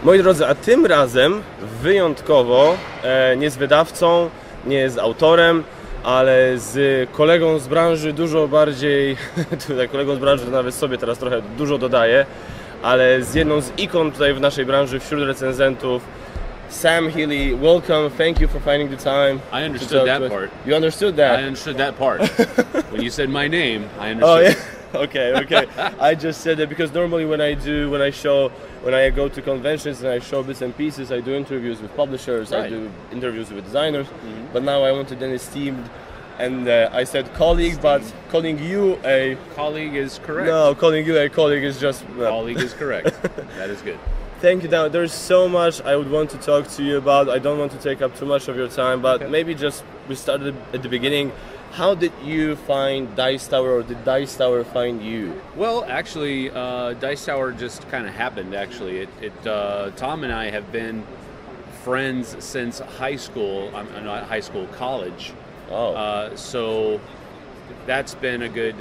Moi drodzy, a tym razem wyjątkowo nie z wydawcą, nie z autorem, ale z kolegą z branży dużo bardziej, tutaj kolegą z branży nawet sobie teraz trochę dużo dodaję, ale z jedną z ikon tutaj w naszej branży wśród recenzentów, Samem Healey. Welcome, thank you for finding the time. I understood that part. You understood that? I understood that part. When you said my name, I understood. Oh yeah. Okay. I just said that because normally when I go to conventions and I show bits and pieces, I do interviews with publishers, right. I do interviews with designers, but now I wanted an esteemed, and I said colleague, but calling you a... Colleague is correct. No, calling you a colleague is just... Colleague is correct. That is good. Thank you. Now, there's so much I would want to talk to you about. I don't want to take up too much of your time, but maybe just we started at the beginning. How did you find Dice Tower, or did Dice Tower find you? Well, actually, Dice Tower just kind of happened, actually. Tom and I have been friends since high school, not high school, college. Oh. So that's been a good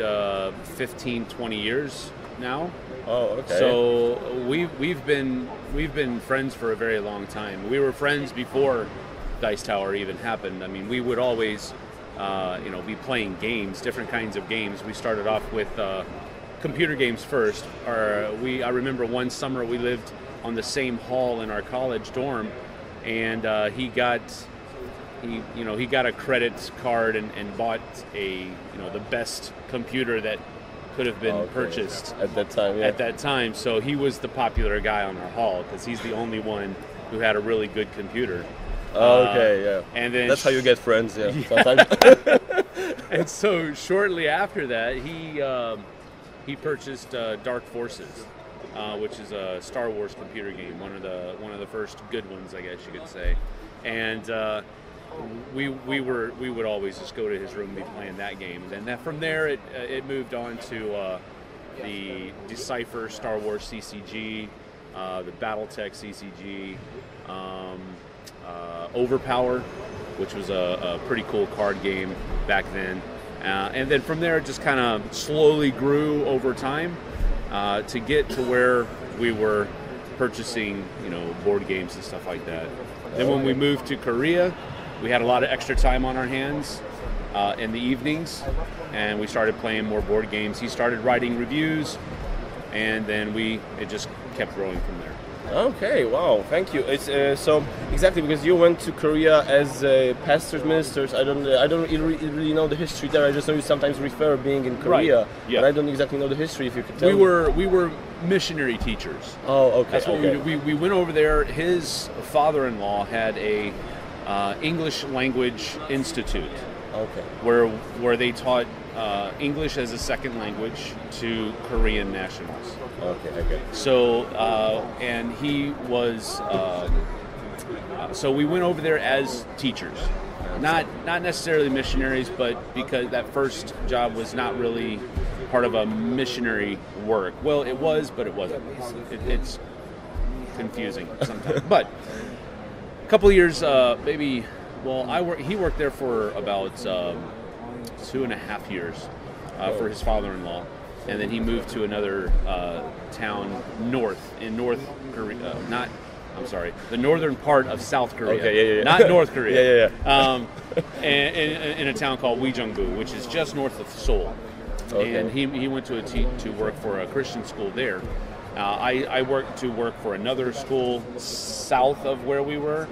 15, 20 years now. Oh, okay. So we've been friends for a very long time. We were friends before Dice Tower even happened. I mean, we would always... be playing games, different kinds of games. We started off with computer games first. I remember one summer we lived on the same hall in our college dorm, and he got a credit card and bought the best computer that could have been purchased at that time. Yeah. At that time, so he was the popular guy on our hall because he's the only one who had a really good computer. Okay, yeah. And then that's how you get friends, yeah. And so shortly after that, he purchased Dark Forces, which is a Star Wars computer game, one of the first good ones, I guess you could say. And we would always just go to his room and be playing that game. And then from there, it moved on to the Decipher Star Wars CCG, the BattleTech CCG. Overpower, which was a pretty cool card game back then. And then from there, it just kind of slowly grew over time to get to where we were purchasing, board games and stuff like that. Then when we moved to Korea, we had a lot of extra time on our hands in the evenings, and we started playing more board games. He started writing reviews, and then it just kept growing from there. Okay, wow, thank you. It's so exactly because you went to Korea as a pastor's ministers. I don't really know the history there. I just know you sometimes refer being in Korea, right. Yeah. But I don't exactly know the history. If you could tell we were missionary teachers. Oh, okay. That's what we went over there. His father-in-law had a English language institute. Okay. Where they taught English as a second language to Korean nationals. Okay. So, and he was, so we went over there as teachers. Not necessarily missionaries, but because that first job was not really part of a missionary work. Well, it was, but it wasn't. It's confusing sometimes. But a couple of years, maybe, well, he worked there for about 2.5 years for his father-in-law. And then he moved to another town in North Korea. The northern part of South Korea. Okay, yeah. Not North Korea. Yeah. In a town called Wheejeongbu, which is just north of Seoul. Okay. And he went to work for a Christian school there. I worked for another school south of where we were,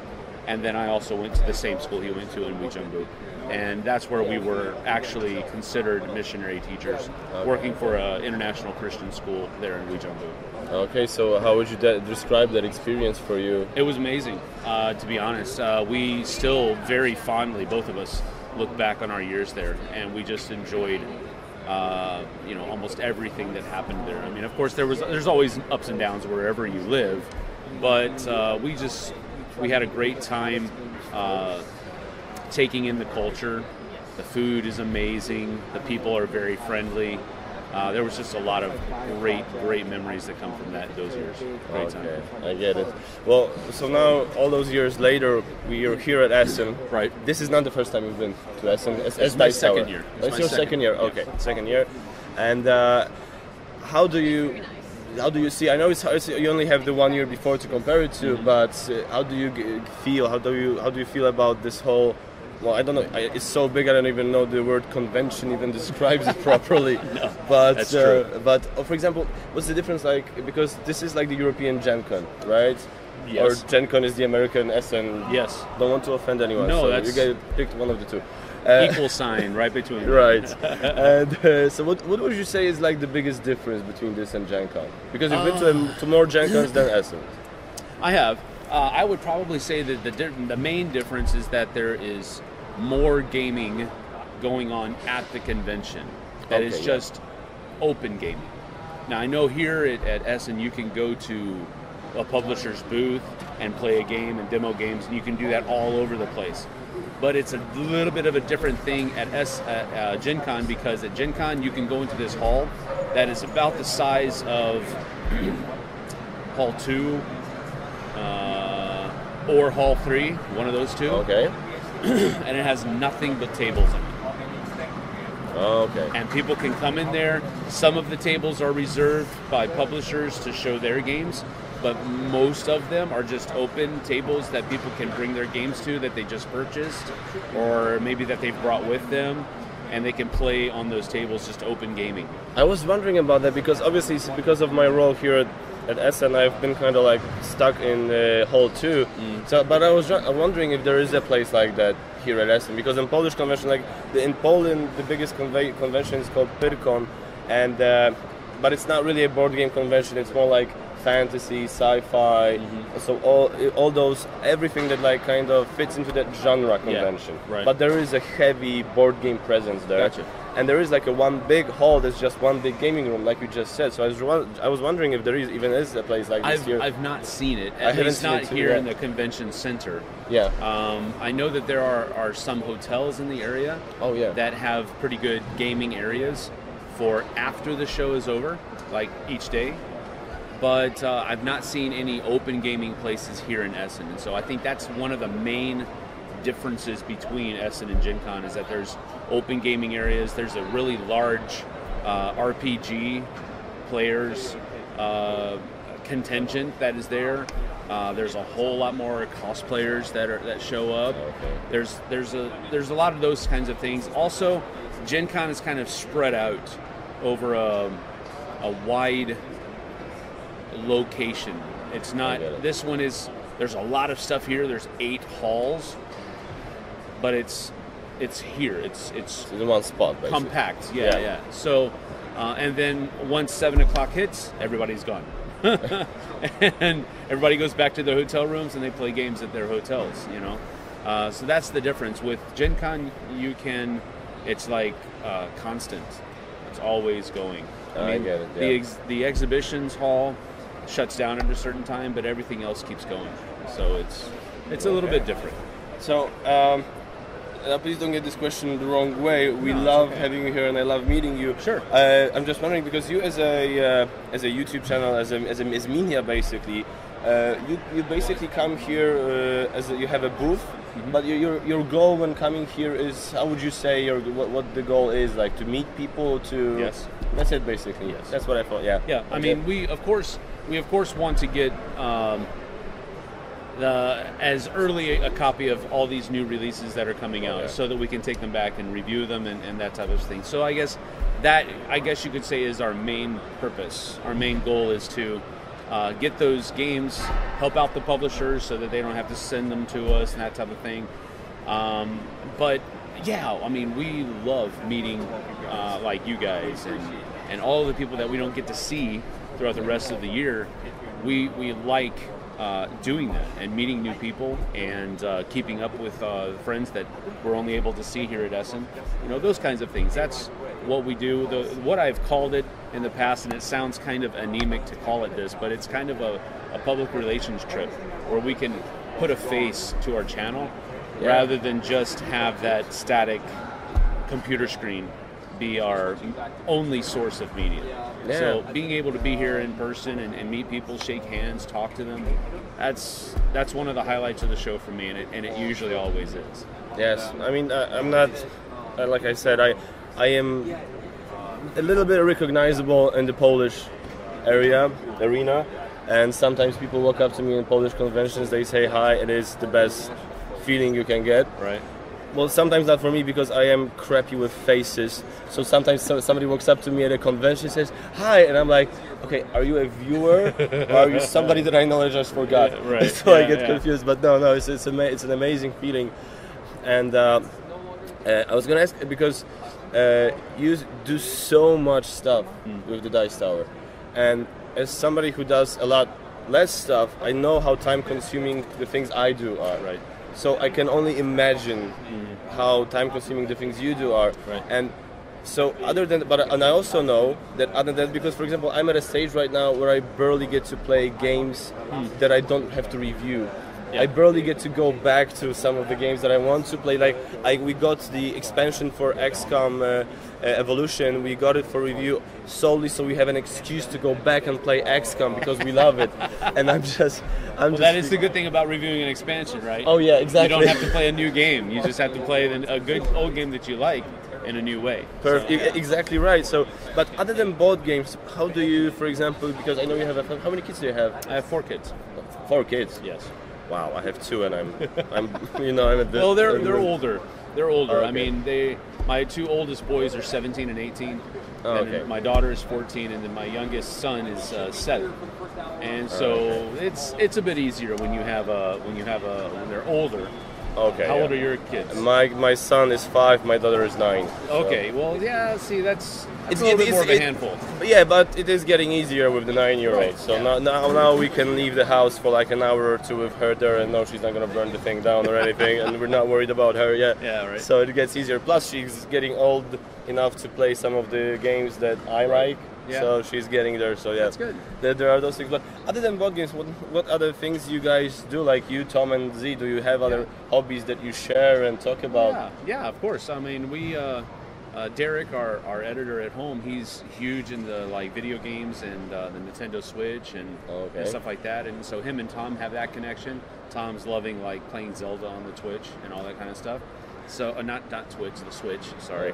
and then I also went to the same school he went to in Wheejeongbu. And that's where we were actually considered missionary teachers, working for an international Christian school there in Wheejeongbu. Okay, so how would you describe that experience for you? It was amazing, to be honest. We still very fondly, both of us, look back on our years there, and we just enjoyed, almost everything that happened there. I mean, of course, there's always ups and downs wherever you live, but we had a great time. Taking in the culture. The food is amazing. The people are very friendly. There was just a lot of great memories that come from those years. Great time. I get it. Well, so now, all those years later, we are here at Essen. Right. This is not the first time you've been to Essen. It's my second year. It's your second year. Okay, second year. And how do you how do you see? I know you only have the 1 year before to compare it to, but how do you feel? How do you feel about this whole? Well, I don't know. It's so big. I don't even know the word convention even describes it properly. No, but that's true. But for example, what's the difference? Like, because this is like the European Gen Con, right? Yes. Or Gen Con is the American Essen. Yes. Don't want to offend anyone. No, so that's you guys picked one of the two. Equal sign right between them. Right. And so what would you say is like the biggest difference between this and Gen Con? Because you've been to more Gen Cons than Essen. I have. I would probably say that the main difference is that there is more gaming going on at the convention. That is just open gaming. Now, I know here at Essen you can go to a publisher's booth and play a game and demo games, and you can do that all over the place. But it's a little bit of a different thing at Gen Con, because at Gen Con you can go into this hall that is about the size of Hall 2 or Hall 3, one of those two. Okay. And it has nothing but tables in it. Okay. And people can come in there. Some of the tables are reserved by publishers to show their games, but most of them are just open tables that people can bring their games to that they just purchased, or maybe that they've brought with them, and they can play on those tables, just open gaming. I was wondering about that because obviously because of my role here at Essen, I've been kind of like stuck in Hall 2. So, but I was wondering if there is a place like that here at Essen, because in Polish convention, like in Poland, the biggest convention is called Pyrkon, and but it's not really a board game convention. It's more like fantasy, sci-fi, so all those, everything that like kind of fits into that genre convention. Yeah, right. But there is a heavy board game presence there. Gotcha. And there is like a one big hall that's just one big gaming room, like you just said. So I was wondering if there is a place like this here. I've not seen it. At least not here in the convention center. Yeah. I know that there are some hotels in the area. Oh yeah. That have pretty good gaming areas for after the show is over, like each day. But I've not seen any open gaming places here in Essen, and so I think that's one of the main differences between Essen and Gen Con, is that there's open gaming areas. There's a really large RPG players contingent that is there. There's a whole lot more cosplayers that show up. Okay. There's a lot of those kinds of things. Also, Gen Con is kind of spread out over a wide location. It's not, this one is, there's a lot of stuff here. There's 8 halls, but it's here. It's in one spot, basically. Compact. Yeah. So, and then once 7 o'clock hits, everybody's gone. And everybody goes back to their hotel rooms and they play games at their hotels, you know. So that's the difference. With Gen Con, it's like constant. It's always going. I get it, yeah. The exhibitions hall shuts down at a certain time, but everything else keeps going. So it's a little bit different. So, please don't get this question the wrong way. We love having you here, and I love meeting you. Sure. I'm just wondering, because you as a YouTube channel, as media basically, you basically come here you have a booth. Mm-hmm. But your goal when coming here is, how would you say what the goal is, like to meet people, to? Yes. That's it basically. Yes. That's what I thought. Yeah. Yeah. I mean, we of course want to get as early a copy of all these new releases that are coming out, so that we can take them back and review them and that type of thing. So I guess you could say is our main purpose. Our main goal is to get those games, help out the publishers so that they don't have to send them to us and that type of thing. But yeah, I mean, we love meeting like you guys and all of the people that we don't get to see throughout the rest of the year. We like doing that and meeting new people and keeping up with friends that we're only able to see here at Essen. You know, those kinds of things. That's what we do. What I've called it in the past, and it sounds kind of anemic to call it this, but it's kind of a public relations trip where we can put a face to our channel rather than just have that static computer screen be our only source of media. Yeah. So being able to be here in person and meet people, shake hands, talk to them, that's one of the highlights of the show for me, and it usually always is. Yes, I mean, I'm not, like I said, I am a little bit recognizable in the Polish arena, and sometimes people walk up to me in Polish conventions, they say hi, it is the best feeling you can get. Right. Well, sometimes not for me because I am crappy with faces. So sometimes somebody walks up to me at a convention and says, hi, and I'm like, okay, are you a viewer or are you somebody that I know I just forgot? Yeah, right. So I get confused, but no, it's an amazing feeling. And I was going to ask, because you do so much stuff with the Dice Tower. And as somebody who does a lot less stuff, I know how time-consuming the things I do are. Right. So I can only imagine how time-consuming the things you do are. Right. And so and I also know that other than, because for example, I'm at a stage right now where I barely get to play games that I don't have to review. Yeah. I barely get to go back to some of the games that I want to play. Like we got the expansion for XCOM Evolution. We got it for review solely so we have an excuse to go back and play XCOM because we love it. And that is the good thing about reviewing an expansion, right? Oh yeah, exactly. You don't have to play a new game. You just have to play a good old game that you like in a new way. Perfect. Exactly right. So, but other than board games, how do you, for example, because I know you have how many kids do you have? I have 4 kids. 4 kids. Yes. Wow, I have 2, and I'm I'm at the. Well, they're older. They're older. Okay. I mean, my 2 oldest boys are 17 and 18. Oh, and okay. my daughter is 14, and then my youngest son is 7. And so it's a bit easier when when they're older. Okay. How old are your kids? My son is 5. My daughter is 9. Okay. So. Well, yeah. See, that's a little bit more of a handful. Yeah, but it is getting easier with the 9-year-old. Right, So yeah. now we can leave the house for like an hour or 2 with her there, and no, she's not gonna burn the thing down or anything, and we're not worried about her yet. Yeah, right. So it gets easier. Plus, she's getting old enough to play some of the games that I like. Yeah. So she's getting there. So yeah, that's good. There are those things. But other than board games, what other things you guys do? Like you, Tom, and Z, do you have other hobbies that you share and talk about? Yeah, of course. I mean, we Derek, our editor at home, he's huge into like video games and the Nintendo Switch and stuff like that. And so him and Tom have that connection. Tom's loving like playing Zelda on the Twitch and all that kind of stuff. So not Twitch, the Switch. Sorry.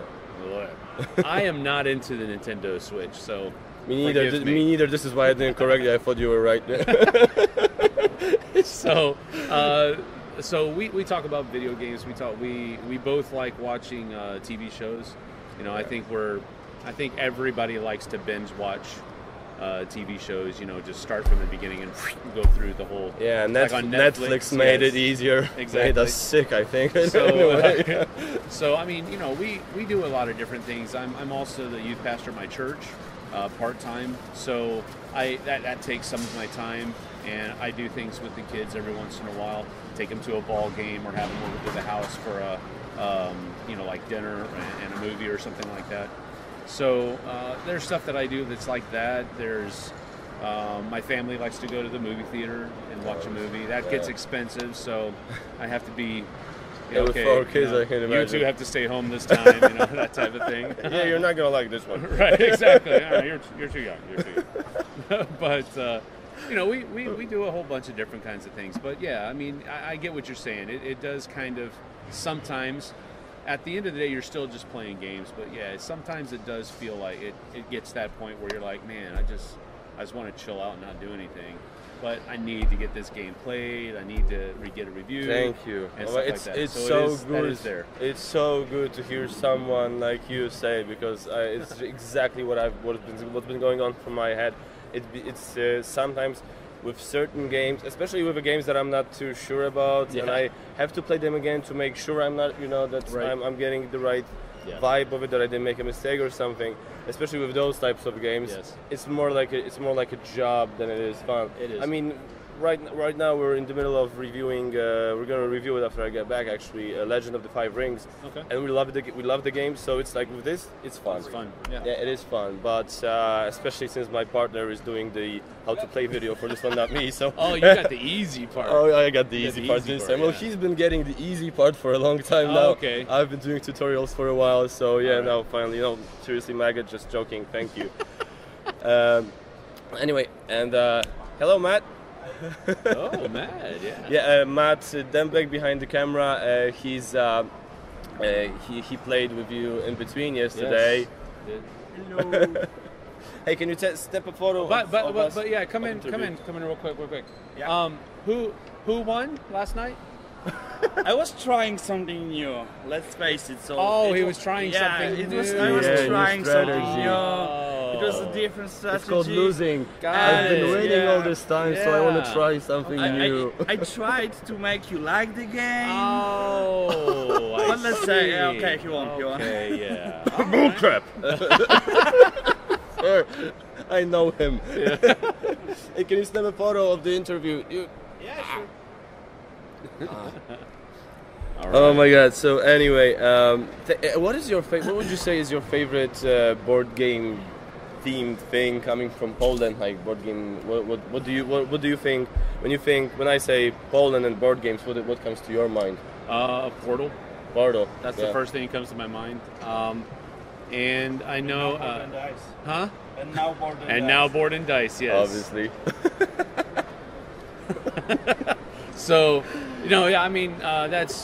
I am not into the Nintendo Switch, so me neither. This is why I didn't correct you. I thought you were right. So we talk about video games. We both like watching TV shows. You know, I think everybody likes to binge watch TV shows. You know, just start from the beginning and go through the whole. Yeah, like on Netflix made it easier. Exactly. Made us sick, I think. So I mean, you know, we do a lot of different things. I'm also the youth pastor at my church, part time. So that takes some of my time, and I do things with the kids every once in a while. Take them to a ball game or have them over to the house for a like dinner and a movie or something like that. So there's stuff that I do that's like that. There's my family likes to go to the movie theater and watch a movie. That gets expensive, so I have to be with 4 kids. I can imagine. You 2 have to stay home this time, that type of thing. Yeah, you're not gonna like this one. Right? Exactly. You're too young. You're too young. But we do a whole bunch of different kinds of things. But yeah, I mean, I get what you're saying. It does kind of sometimes. At the end of the day, you're still just playing games, but yeah, sometimes it does feel like it gets that point where you're like, man, I just want to chill out and not do anything, but I need to get this game played. I need to get a review. Thank you. And stuff like that. It's so good. That is there. It's so good to hear someone like you say, because it's exactly what's been going on from my head. It's sometimes. With certain games, especially with the games that I'm not too sure about, and I have to play them again to make sure I'm not, I'm getting the right vibe of it, that I didn't make a mistake or something. Especially with those types of games, it's more like a job than it is fun. It is. I mean, right now we're in the middle of reviewing. We're gonna review it after I get back. Actually, Legend of the Five Rings. Okay. And we love the game. So it's like with this, it's fun. It's fun. Yeah, it is fun. But especially since my partner is doing the how to play video for this one, not me. So. Oh, you got the easy part. Oh, I got the easy part this time. Well, he's been getting the easy part for a long time now. Okay. I've been doing tutorials for a while. So yeah, now finally, seriously, Maggot, just joking. Thank you. Anyway, and hello, Matt. Oh, Matt, yeah. Yeah, Matt Dembek behind the camera. He played with you in between yesterday. Yes. Hello. Hey, can you step a photo? But yeah, come in real quick. Yeah. Who won last night? I was trying something new. Let's face it. He was trying something new. I was trying something strategy. new. It was a different strategy. It's called losing. Got I've been it. winning all this time, so I want to try something new. I tried to make you like the game. Oh, But let's say, okay, if you want. Okay, yeah. Bullcrap! Sir, I know him. Hey, can you snap a photo of the interview? Yeah, sure. All right. Oh my god! So anyway, what is your what would you say is your favorite board game themed thing coming from Poland? Like board game, what do you think when I say Poland and board games? What comes to your mind? Portal. Portal. That's the first thing that comes to my mind. And I know. Board and dice. Huh? And now board and And dice. now board and dice. Yes. Obviously. So, I mean,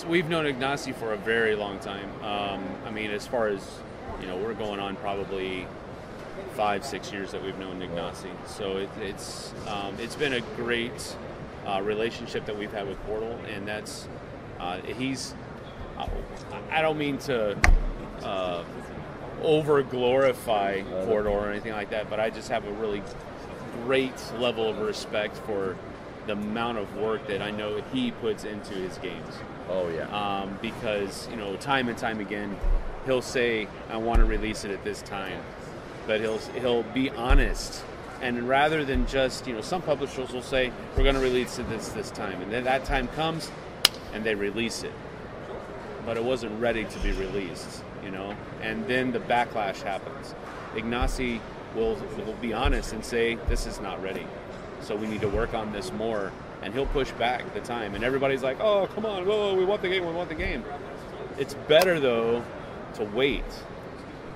we've known Ignacy for a very long time. I mean, as far as, we're going on probably 5-6 years that we've known Ignacy. So it's been a great relationship that we've had with Portal, and that's I don't mean to over glorify Portal or anything like that, but I just have a really great level of respect for the amount of work that I know he puts into his games. Oh yeah. Because time and time again, he'll say, "I want to release it at this time," but he'll be honest. And rather than just some publishers will say, "We're going to release it this time," and then that time comes, and they release it, but it wasn't ready to be released, And then the backlash happens. Ignacy will be honest and say, "This is not ready. So we need to work on this more," and he'll push back the time. And everybody's like, "Oh, come on, we want the game. It's better, though, to wait.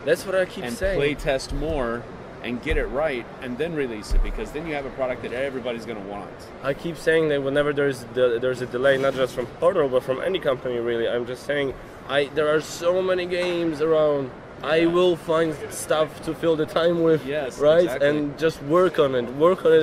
That's what I keep saying. And play test more and get it right and then release it, because then you have a product that everybody's going to want. I keep saying that whenever there's a delay, not just from Portal, but from any company, really. I'm just saying, there are so many games around. I will find stuff to fill the time with, yes, right? Exactly. And just work on it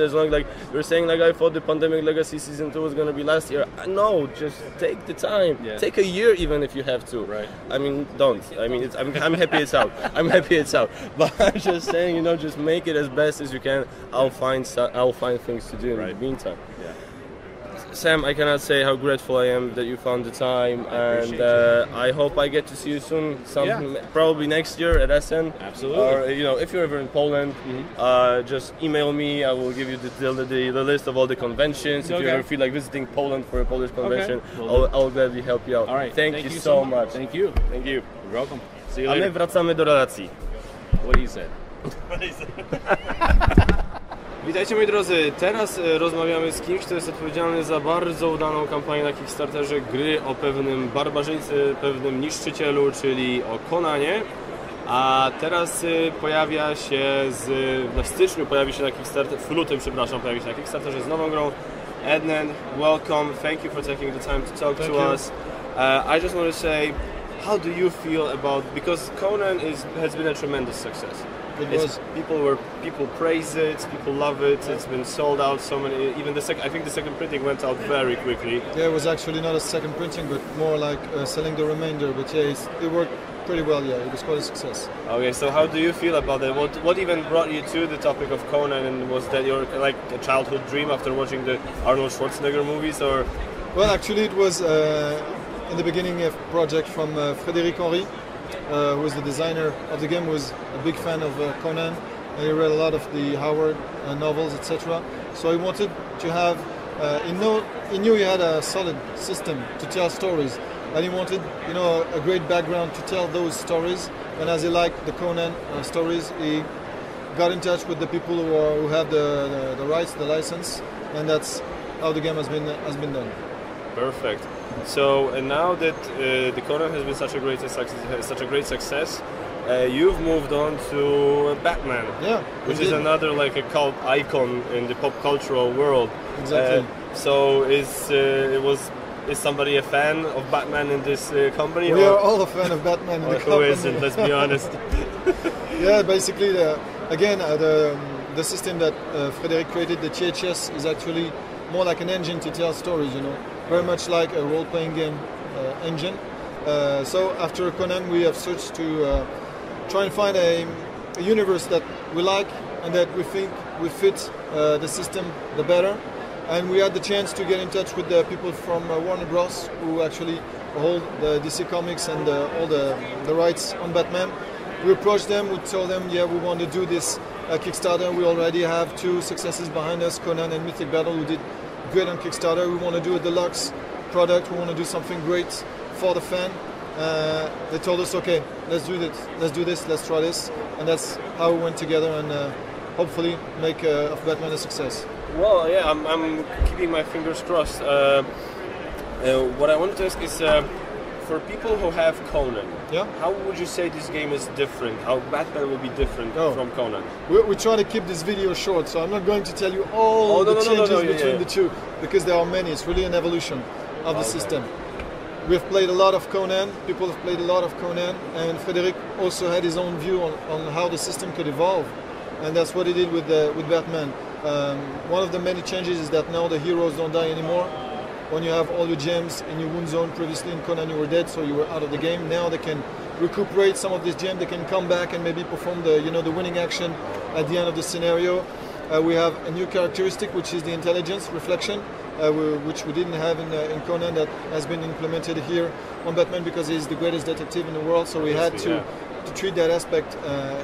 as long, like you're saying, like I thought the Pandemic Legacy Season 2 was going to be last year. No, just take the time. Yeah. Take a year even if you have to. Right. I mean, don't. I mean, I'm happy it's out. I'm happy it's out. But I'm just saying, just make it as best as you can. I'll find things to do in the meantime. Yeah. Sam, I cannot say how grateful I am that you found the time, and I hope I get to see you soon. Probably next year at Essen. Absolutely. Or if you're ever in Poland, just email me. I will give you the list of all the conventions. If you ever feel like visiting Poland for a Polish convention, I'll gladly help you out. All right. Thank you so much. Thank you. Thank you. You're welcome. See you A my later. wracamy do relacji. What he said. Witajcie moi drodzy, teraz rozmawiamy z kimś, kto jest odpowiedzialny za bardzo udaną kampanię na Kickstarterze gry o pewnym barbarzyńcy, pewnym niszczycielu, czyli o Conanie. A teraz pojawia się w styczniu pojawi się na Kickstarter, w lutym przepraszam, pojawi się na Kickstarterze z nową grą. Adnane, welcome, thank you for taking the time to talk to us. I just want to say, how do you feel about, because Conan has been a tremendous success. People praise it, people love it. It's been sold out so many. Even I think the second printing went out very quickly. Yeah, it was actually not a second printing, but more like selling the remainder. But yeah, it worked pretty well. Yeah, it was quite a success. Okay, so how do you feel about it? What even brought you to the topic of Conan? And was that your like a childhood dream after watching the Arnold Schwarzenegger movies, or? Well, actually, it was in the beginning a project from Frédéric Henry. Who was the designer of the game, was a big fan of Conan, and he read a lot of the Howard novels, etc. So he wanted to have, he knew he had a solid system to tell stories, and he wanted, a great background to tell those stories. And as he liked the Conan stories, he got in touch with the people who have the rights, the license, and that's how the game has been done. Perfect. So, and now that the Conan has been such a great success, you've moved on to Batman, which is another like a cult icon in the pop cultural world. Exactly. So, is somebody a fan of Batman in this company? We are all a fan of Batman in the company. Who isn't? Let's be honest. Yeah, basically, again, the system that Frédéric created, the THS, is actually more like an engine to tell stories, you know, very much like a role-playing game engine. So after Conan, we have searched to try and find a universe that we like and that we think we fit the system the better. And we had the chance to get in touch with the people from Warner Bros. Who actually hold the DC Comics and all the rights on Batman. We approached them, we told them, yeah, we want to do this Kickstarter. We already have 2 successes behind us, Conan and Mythic Battle, who did great on Kickstarter. We want to do a deluxe product, we want to do something great for the fan. They told us, okay, let's do this, let's try this. And that's how we went together and hopefully make of Batman a success. Well, yeah, I'm keeping my fingers crossed. What I wanted to ask is, for people who have Conan, yeah? How would you say this game is different? How Batman will be different from Conan? We try to keep this video short, so I'm not going to tell you all the changes between the two, because there are many. It's really an evolution of the system. We've played a lot of Conan, people have played a lot of Conan, and Frédéric also had his own view on how the system could evolve, and that's what he did with Batman. One of the many changes is that now the heroes don't die anymore. When you have all your gems in your wound zone, previously in Conan you were dead, so you were out of the game. Now they can recuperate some of this gem, they can come back and maybe perform the winning action at the end of the scenario. We have a new characteristic, which is the intelligence reflection, which we didn't have in Conan, that has been implemented here on Batman because he's the greatest detective in the world, so we had to treat that aspect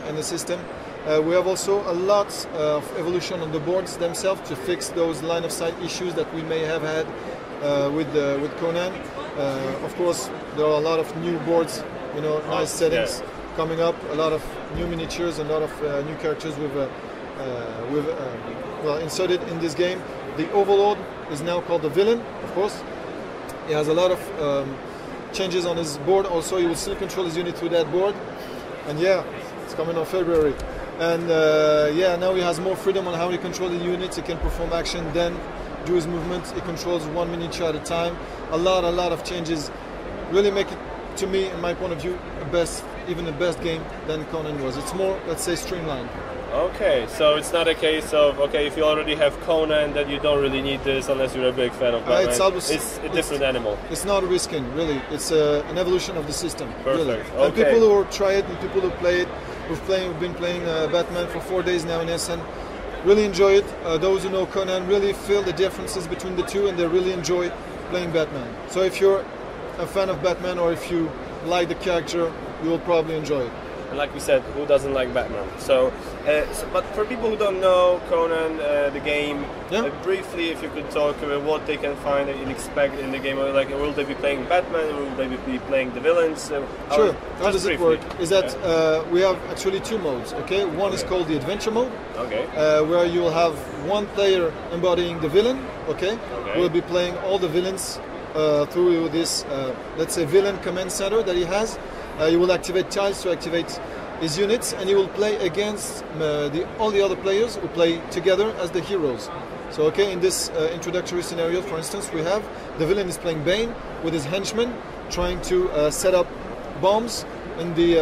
in the system. We have also a lot of evolution on the boards themselves to fix those line of sight issues that we may have had with Conan. Of course, there are a lot of new boards, you know, nice settings coming up, a lot of new miniatures, and a lot of new characters well, inserted in this game. The Overlord is now called the villain, of course. He has a lot of changes on his board. Also, he will still control his unit through that board. And yeah, it's coming on February. And yeah, now he has more freedom on how he controls the units. He can perform action, then do his movements. He controls one miniature at a time. A lot of changes really make it, to me, in my point of view, even the best game than Conan was. It's more, let's say, streamlined. Okay, so it's not a case of, okay, if you already have Conan, then you don't really need this unless you're a big fan of Berman. It's a different animal. It's not risking, really. It's an evolution of the system. Perfect. Really. Okay. And people who try it and people who play it, who've been playing Batman for 4 days now in Essen, really enjoy it. Those who know Conan really feel the differences between the two, and they really enjoy playing Batman. So if you're a fan of Batman, or if you like the character, you will probably enjoy it. And like we said, who doesn't like Batman? So, but for people who don't know Conan, the game, briefly, if you could talk about what they can find and expect in the game, like will they be playing Batman, will they be playing the villains? Sure. How does it work? Is that we have actually 2 modes. Okay, one is called the adventure mode. Okay. Where you will have one player embodying the villain. Okay. We'll be playing all the villains through this, let's say, villain command center that he has. You will activate tiles to activate his units, and he will play against all the other players who play together as the heroes. So, okay, in this introductory scenario, for instance, we have the villain is playing Bane with his henchmen, trying to set up bombs in the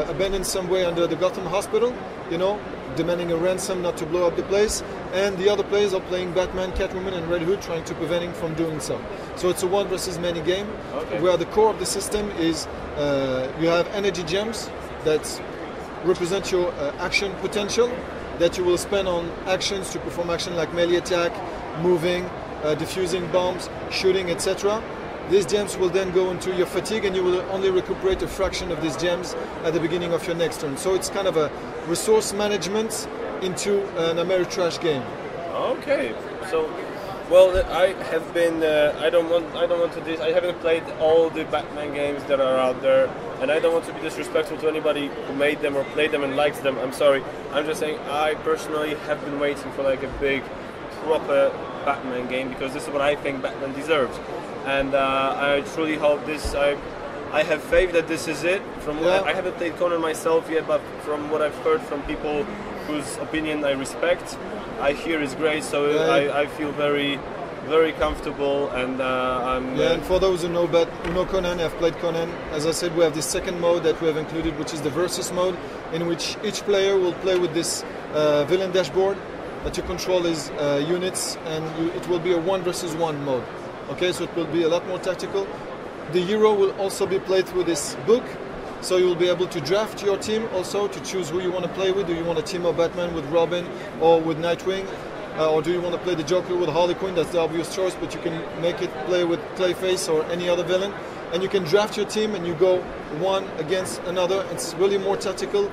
abandoned somewhere under the Gotham Hospital, you know, demanding a ransom not to blow up the place. And the other players are playing Batman, Catwoman, and Red Hood, trying to prevent him from doing so. So it's a 1 versus many game, where the core of the system is you have energy gems that represent your action potential that you will spend on actions to perform action like melee attack, moving, defusing bombs, shooting, etc. These gems will then go into your fatigue, and you will only recuperate a fraction of these gems at the beginning of your next turn. So it's kind of a resource management into an Ameritrash game. Okay, so well, I have been. I don't want to I haven't played all the Batman games that are out there, and I don't want to be disrespectful to anybody who made them or played them and likes them. I'm sorry. I'm just saying I personally have been waiting for like a big, proper Batman game, because this is what I think Batman deserves, and I truly hope this. I have faith that this is it. I haven't played Conan myself yet, but from what I've heard from people whose opinion I respect, I hear is great. So I feel very very comfortable, and I'm... Yeah, and for those who know Conan, have played Conan, as I said, we have this second mode that we have included, which is the versus mode, in which each player will play with this villain dashboard that you control his units, and it will be a 1 versus 1 mode. Okay, so it will be a lot more tactical. The hero will also be played through this book, so you will be able to draft your team also to choose who you want to play with. Do you want to team up Batman with Robin or with Nightwing? Or do you want to play the Joker with Harley Quinn? That's the obvious choice, but you can make it play with Clayface or any other villain. And you can draft your team and you go one against another. It's really more tactical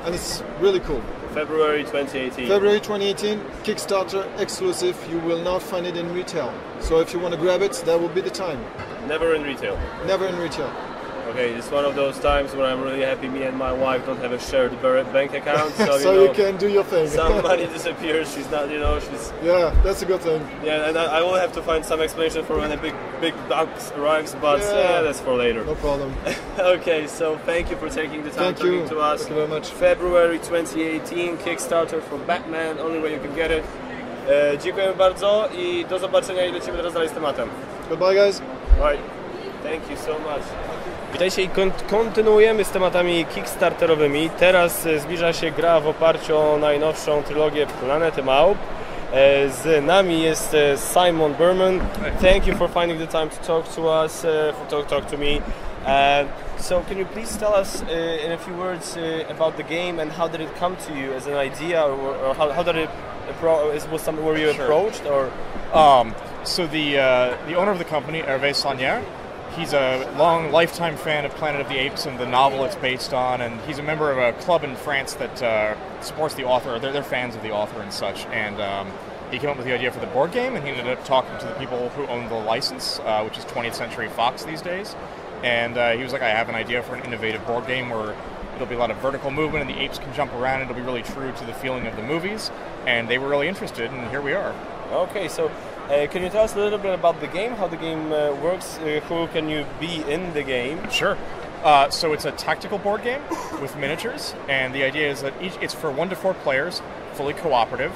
and it's really cool. February 2018. February 2018, Kickstarter exclusive. You will not find it in retail. So if you want to grab it, that will be the time. Never in retail. Never in retail. Okay, it's one of those times when I'm really happy me and my wife don't have a shared bank account. So, so you can do your thing. Some money disappears, she's not, she's... Yeah, that's a good thing. Yeah, and I will have to find some explanation for when a big box arrives, but yeah, that's for later. No problem. Okay, so thank you for taking the time talking to us. Thank you very much. February 2018, Kickstarter for Batman, only way you can get it. Dziękuję bardzo i do zobaczenia i lecimy teraz dalej z tematem. Goodbye, guys. Right. Thank you so much. Witajcie i kontynuujemy z tematami kickstarterowymi. Teraz zbliża się gra w oparciu o najnowszą trylogię Planety Małp. Z nami jest Simon Berman. Thank you for finding the time to talk to us, talk to me. So can you please tell us in a few words about the game and how did it come to you as an idea, or how did it was something were you approached, or? So the owner of the company, Hervé Saunière, he's a long lifetime fan of Planet of the Apes and the novel it's based on, and he's a member of a club in France that supports the author. They're fans of the author and such, and he came up with the idea for the board game, and he ended up talking to the people who own the license, which is 20th Century Fox these days, and he was like, I have an idea for an innovative board game where it'll be a lot of vertical movement and the apes can jump around and it'll be really true to the feeling of the movies, and they were really interested, and here we are. Okay, so can you tell us a little bit about the game, how the game works, who can you be in the game? Sure. So it's a tactical board game with miniatures, and the idea is that it's for 1 to 4 players, fully cooperative.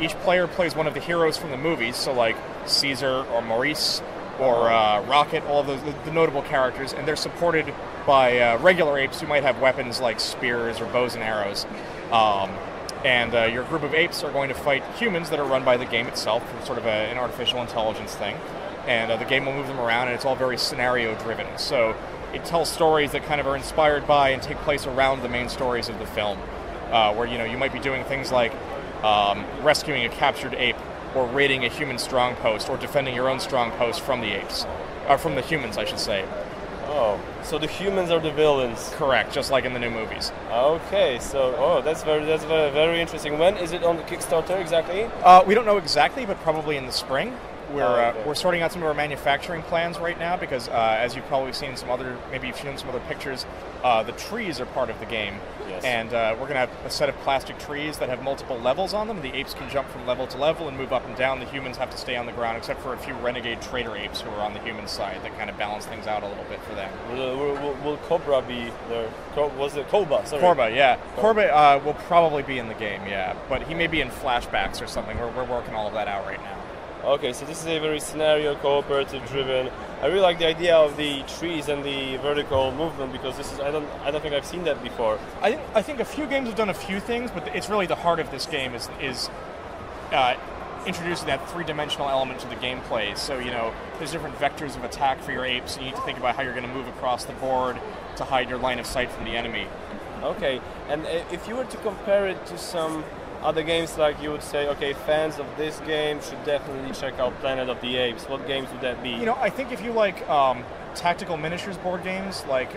Each player plays one of the heroes from the movies, so like Caesar or Maurice or Rocket, all of the notable characters, and they're supported by regular apes who might have weapons like spears or bows and arrows. And your group of apes are going to fight humans that are run by the game itself, sort of an artificial intelligence thing. And the game will move them around, and it's all very scenario-driven. So it tells stories that kind of are inspired by and take place around the main stories of the film, where you might be doing things like rescuing a captured ape, or raiding a human strong post, or defending your own strong post from the apes, or from the humans, I should say. Oh, so the humans are the villains. Correct, just like in the new movies. Okay, so that's very interesting. When is it on the Kickstarter exactly? We don't know exactly, but probably in the spring. We're sorting out some of our manufacturing plans right now because, as you've probably seen maybe you've seen some other pictures, the trees are part of the game. Yes. And we're going to have a set of plastic trees that have multiple levels on them. The apes can jump from level to level and move up and down. The humans have to stay on the ground, except for a few renegade trader apes who are on the human side that kind of balance things out a little bit for them. Will Cobra be there? Was it Koba? Sorry. Korba, yeah. Korba will probably be in the game, yeah. But he may be in flashbacks or something. We're working all of that out right now. Okay, so this is a very scenario cooperative driven. I really like the idea of the trees and the vertical movement because this is I don't think I've seen that before. I think a few games have done a few things, but it's really the heart of this game is introducing that 3-dimensional element to the gameplay. So there's different vectors of attack for your apes, and you need to think about how you're going to move across the board to hide your line of sight from the enemy. Okay, and if you were to compare it to some other games, like you would say, okay, fans of this game should definitely check out Planet of the Apes. What games would that be? I think if you like tactical miniatures board games, like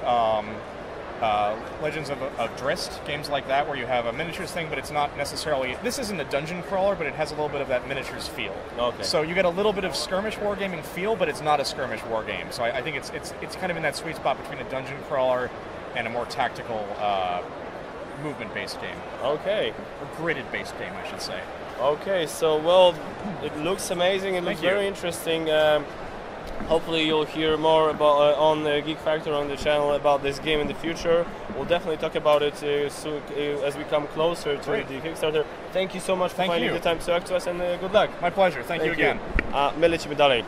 Legends of Drizzt, games like that, where you have a miniatures thing, but it's not necessarily... This isn't a dungeon crawler, but it has a little bit of that miniatures feel. Okay. So you get a little bit of skirmish wargaming feel, but it's not a skirmish wargame. So I think it's kind of in that sweet spot between a dungeon crawler and a more tactical... movement-based game. Okay. Or gridded-based game, I should say. Okay, so well, it looks amazing. It looks very interesting. Hopefully you'll hear more about on the Geek Factor on the channel about this game in the future. We'll definitely talk about it soon, as we come closer to the Kickstarter. Thank you so much for finding the time to talk to us, and good luck. My pleasure. Thank you again. My lecimy dalej.